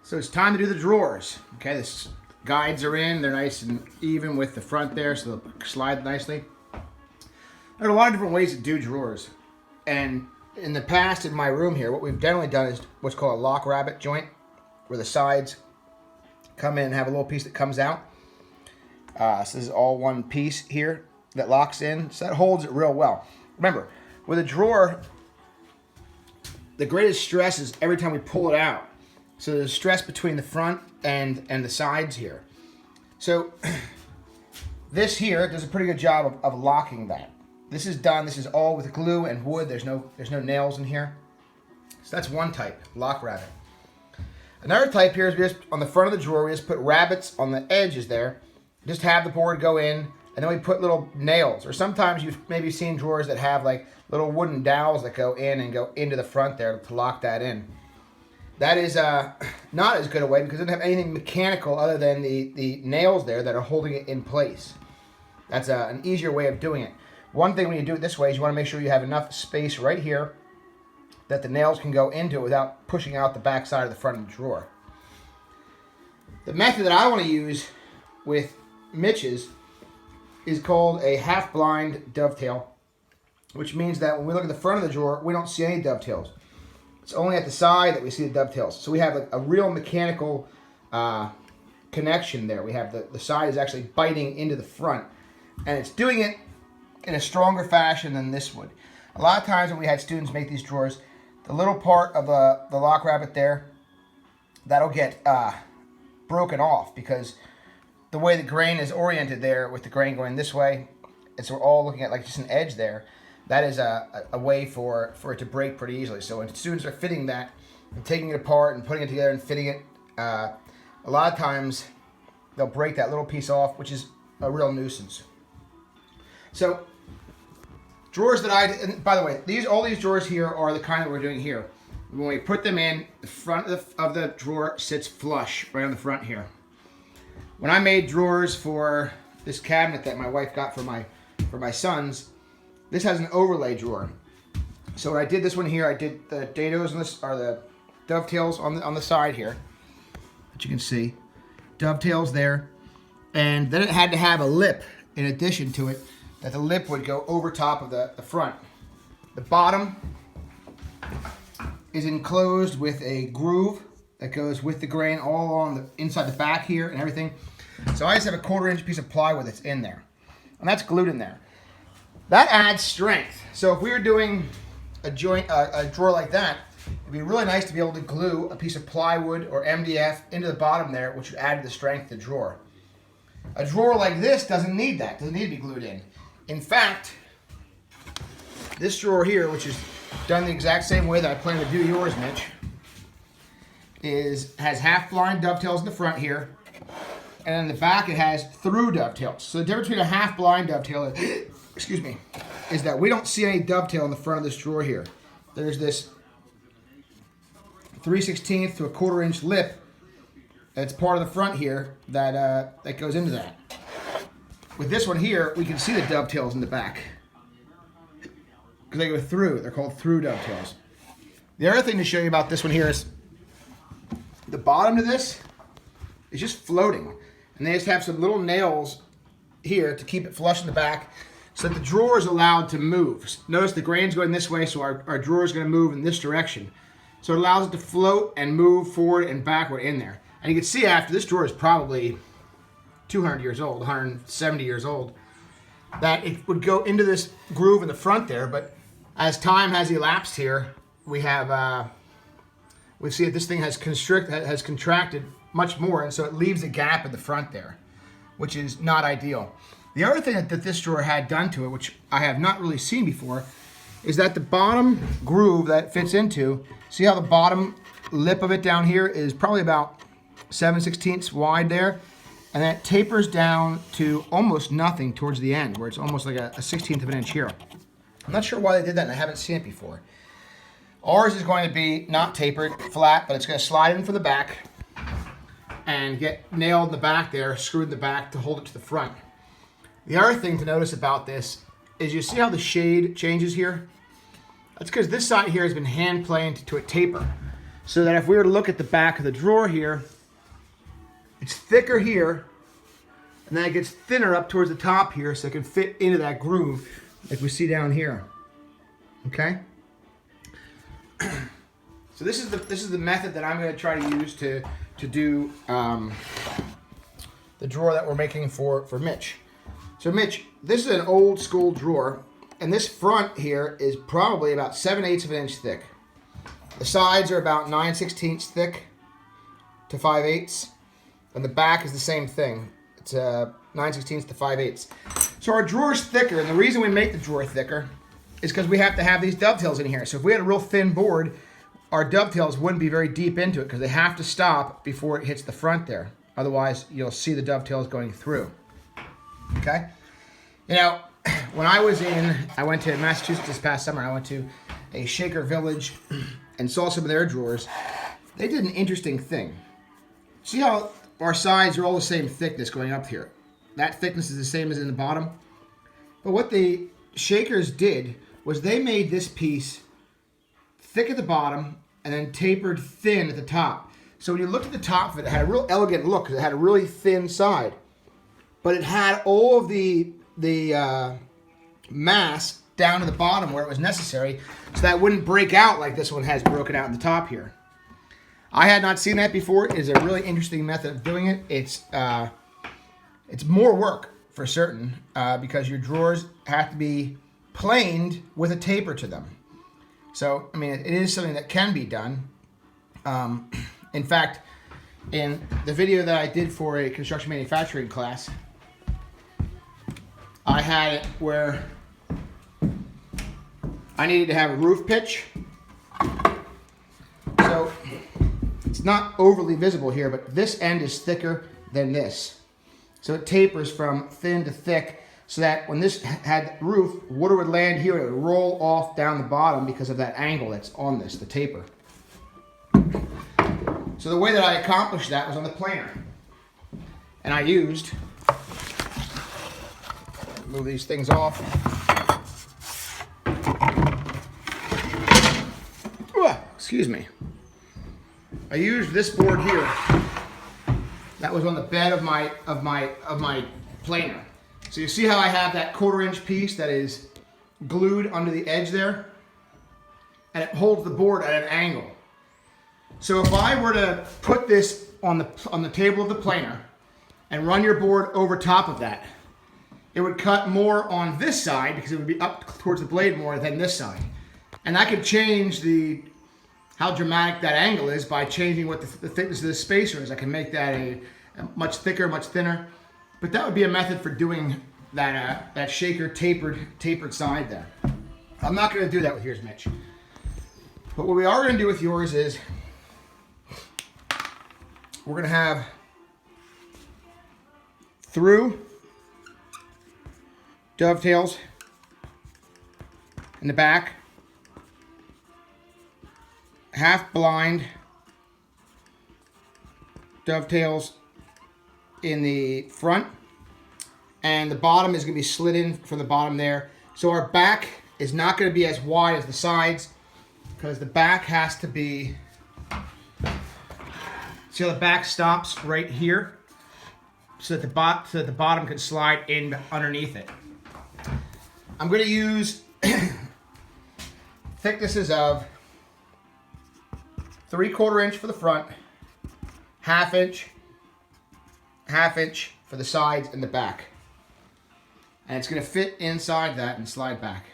So it's time to do the drawers. Okay, the guides are in. They're nice and even with the front there, so they'll slide nicely. There are a lot of different ways to do drawers. And in the past, in my room here, what we've generally done is what's called a lock rabbit joint, where the sides come in and have a little piece that comes out. So this is all one piece here that locks in. So that holds it real well. Remember, with a drawer, the greatest stress is every time we pull it out. So there's stress between the front and the sides here. So this here does a pretty good job of locking that. This is done. This is all with glue and wood. There's no nails in here. So that's one type, lock rabbit. Another type here is we just, on the front of the drawer, we just put rabbits on the edges there. Just have the board go in, and then we put little nails. Or sometimes you've maybe seen drawers that have like little wooden dowels that go in and go into the front there to lock that in. That is not as good a way because it doesn't have anything mechanical other than the nails there that are holding it in place. That's an easier way of doing it. One thing when you do it this way is you want to make sure you have enough space right here that the nails can go into it without pushing out the back side of the front of the drawer. The method that I want to use with Mitch's is called a half-blind dovetail, which means that when we look at the front of the drawer, we don't see any dovetails. It's only at the side that we see the dovetails. So we have like a real mechanical connection there. We have the side is actually biting into the front, and it's doing it in a stronger fashion than this would. A lot of times when we had students make these drawers, the little part of the lock rabbit there, that'll get broken off because the way the grain is oriented there, with the grain going this way, and so we're all looking at like just an edge there. That is a way for it to break pretty easily. So when students are fitting that and taking it apart and putting it together and fitting it, a lot of times they'll break that little piece off, which is a real nuisance. So drawers that and by the way, all these drawers here are the kind that we're doing here. When we put them in, the front of the drawer sits flush right on the front here. When I made drawers for this cabinet that my wife got for my sons, this has an overlay drawer. So when I did this one here, I did the dados or the dovetails on the side here, that you can see, dovetails there, and then it had to have a lip in addition to it, that the lip would go over top of the front. The bottom is enclosed with a groove that goes with the grain all along the inside the back here and everything. So I just have a 1/4 inch piece of plywood that's in there, and that's glued in there. That adds strength. So if we were doing a drawer like that, it'd be really nice to be able to glue a piece of plywood or MDF into the bottom there, which would add to the strength of the drawer. A drawer like this doesn't need that. Doesn't need to be glued in. In fact, this drawer here, which is done the exact same way that I plan to do yours, Mitch, has half-blind dovetails in the front here, and in the back it has through dovetails. So the difference between a half-blind dovetail is that we don't see any dovetail in the front of this drawer here. There's this 3/16 to a 1/4 inch lip that's part of the front here that goes into that. With this one here, we can see the dovetails in the back because they go through. They're called through dovetails. The other thing to show you about this one here is the bottom of this is just floating, and they just have some little nails here to keep it flush in the back so that the drawer is allowed to move. Notice the grain's going this way, so our drawer is going to move in this direction. So it allows it to float and move forward and backward in there. And you can see after this drawer is probably 200 years old, 170 years old, that it would go into this groove in the front there, but as time has elapsed here, we see that this thing has contracted much more, and so it leaves a gap in the front there, which is not ideal. The other thing that this drawer had done to it, which I have not really seen before, is that the bottom groove that it fits into, see how the bottom lip of it down here is probably about 7/16 wide there, and then it tapers down to almost nothing towards the end, where it's almost like a 1/16 of an inch here. I'm not sure why they did that, and I haven't seen it before. Ours is going to be not tapered, flat, but it's going to slide in from the back and get nailed in the back there, screwed in the back to hold it to the front. The other thing to notice about this is you see how the shade changes here? That's because this side here has been hand planed to a taper. so that if we were to look at the back of the drawer here, it's thicker here, and then it gets thinner up towards the top here so it can fit into that groove like we see down here. Okay? So this is the method that I'm going to try to use to do the drawer that we're making for Mitch. So Mitch, this is an old school drawer, and this front here is probably about 7/8 of an inch thick. The sides are about 9/16 thick to 5/8, and the back is the same thing. It's 9/16 to 5/8. So our drawer's thicker, and the reason we make the drawer thicker is because we have to have these dovetails in here. So if we had a real thin board, our dovetails wouldn't be very deep into it because they have to stop before it hits the front there. Otherwise, you'll see the dovetails going through. Okay? You know, when I went to Massachusetts this past summer. I went to a Shaker Village and saw some of their drawers. They did an interesting thing. See how our sides are all the same thickness going up here? That thickness is the same as in the bottom. But what the Shakers did was they made this piece thick at the bottom and then tapered thin at the top. So when you looked at the top of it, it had a real elegant look because it had a really thin side. But it had all of the mass down to the bottom where it was necessary so that it wouldn't break out like this one has broken out in the top here. I had not seen that before. It is a really interesting method of doing it. It's more work for certain because your drawers have to be planed with a taper to them. So, I mean, it is something that can be done. In fact, in the video that I did for a construction manufacturing class, I had it where I needed to have a roof pitch. So, it's not overly visible here, but this end is thicker than this. So it tapers from thin to thick so that when this had roof, water would land here and it would roll off down the bottom because of that angle that's on this, the taper. So the way that I accomplished that was on the planer. And I used, move these things off. Excuse me. I used this board here that was on the bed of my planer. So you see how I have that 1/4 inch piece that is glued under the edge there? And it holds the board at an angle. So if I were to put this on the table of the planer and run your board over top of that, it would cut more on this side because it would be up towards the blade more than this side. And I could change how dramatic that angle is by changing what the thickness of the spacer is. I can make that a much thicker, much thinner. But that would be a method for doing that shaker tapered side there. I'm not going to do that with yours, Mitch. But what we are going to do with yours is we're going to have through dovetails in the back, half blind dovetails in the front, and the bottom is going to be slid in from the bottom there. So our back is not going to be as wide as the sides because the back has to be, see how the back stops right here so that the bottom can slide in underneath it. I'm going to use thicknesses of 3/4 inch for the front, half inch for the sides and the back. And it's going to fit inside that and slide back.